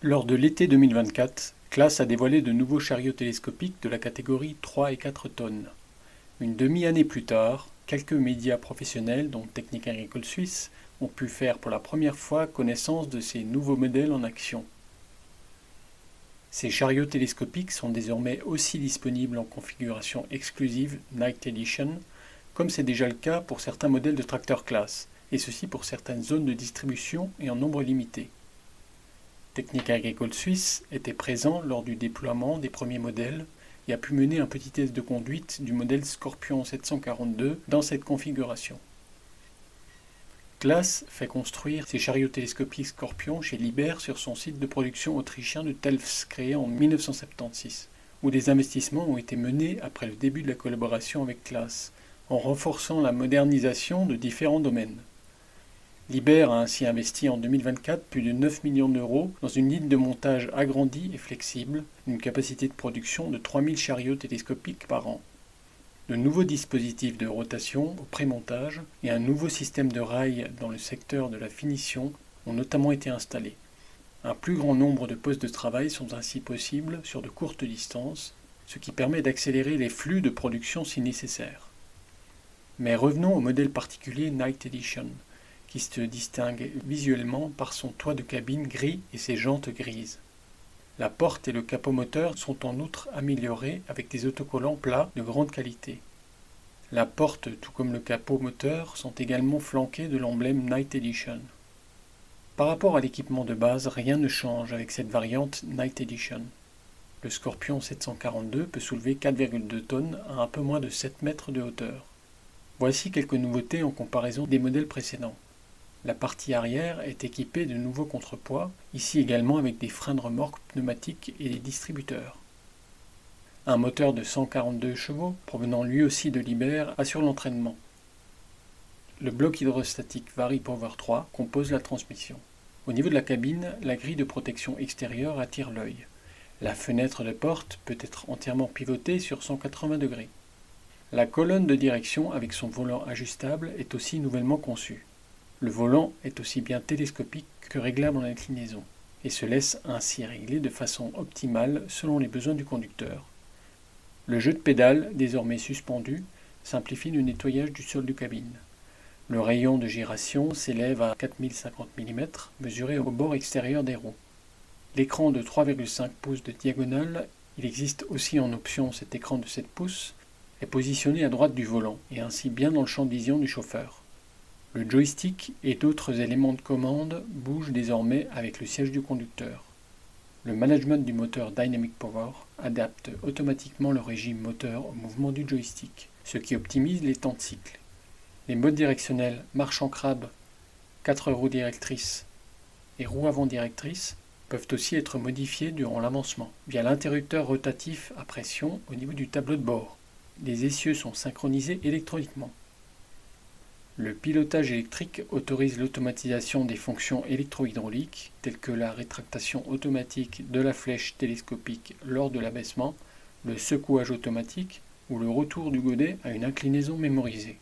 Lors de l'été 2024, Claas a dévoilé de nouveaux chariots télescopiques de la catégorie 3 et 4 tonnes. Une demi-année plus tard, quelques médias professionnels, dont Technique Agricole Suisse, ont pu faire pour la première fois connaissance de ces nouveaux modèles en action. Ces chariots télescopiques sont désormais aussi disponibles en configuration exclusive Night Edition, comme c'est déjà le cas pour certains modèles de tracteurs Claas, et ceci pour certaines zones de distribution et en nombre limité. Technique Agricole Suisse était présent lors du déploiement des premiers modèles et a pu mener un petit test de conduite du modèle Scorpion 742 dans cette configuration. Claas fait construire ses chariots télescopiques Scorpion chez Liebherr sur son site de production autrichien de Telfs, créé en 1976, où des investissements ont été menés après le début de la collaboration avec Claas, en renforçant la modernisation de différents domaines. Liebherr a ainsi investi en 2024 plus de 9 millions d'euros dans une ligne de montage agrandie et flexible, d'une capacité de production de 3000 chariots télescopiques par an. De nouveaux dispositifs de rotation au prémontage et un nouveau système de rails dans le secteur de la finition ont notamment été installés. Un plus grand nombre de postes de travail sont ainsi possibles sur de courtes distances, ce qui permet d'accélérer les flux de production si nécessaire. Mais revenons au modèle particulier Night Edition, qui se distingue visuellement par son toit de cabine gris et ses jantes grises. La porte et le capot moteur sont en outre améliorés avec des autocollants plats de grande qualité. La porte, tout comme le capot moteur, sont également flanqués de l'emblème Night Edition. Par rapport à l'équipement de base, rien ne change avec cette variante Night Edition. Le Scorpion 742 peut soulever 4,2 tonnes à un peu moins de 7 mètres de hauteur. Voici quelques nouveautés en comparaison des modèles précédents. La partie arrière est équipée de nouveaux contrepoids, ici également avec des freins de remorque pneumatiques et des distributeurs. Un moteur de 142 chevaux, provenant lui aussi de Liebherr, assure l'entraînement. Le bloc hydrostatique Vari-Power 3 compose la transmission. Au niveau de la cabine, la grille de protection extérieure attire l'œil. La fenêtre de porte peut être entièrement pivotée sur 180 degrés. La colonne de direction avec son volant ajustable est aussi nouvellement conçue. Le volant est aussi bien télescopique que réglable en inclinaison, et se laisse ainsi régler de façon optimale selon les besoins du conducteur. Le jeu de pédales, désormais suspendu, simplifie le nettoyage du sol de cabine. Le rayon de giration s'élève à 4050 mm, mesuré au bord extérieur des roues. L'écran de 3,5 pouces de diagonale, il existe aussi en option cet écran de 7 pouces, est positionné à droite du volant, et ainsi bien dans le champ de vision du chauffeur. Le joystick et d'autres éléments de commande bougent désormais avec le siège du conducteur. Le management du moteur Dynamic Power adapte automatiquement le régime moteur au mouvement du joystick, ce qui optimise les temps de cycle. Les modes directionnels marche en crabe, 4 roues directrices et roues avant directrices peuvent aussi être modifiés durant l'avancement via l'interrupteur rotatif à pression au niveau du tableau de bord. Les essieux sont synchronisés électroniquement. Le pilotage électrique autorise l'automatisation des fonctions électro-hydrauliques telles que la rétractation automatique de la flèche télescopique lors de l'abaissement, le secouage automatique ou le retour du godet à une inclinaison mémorisée.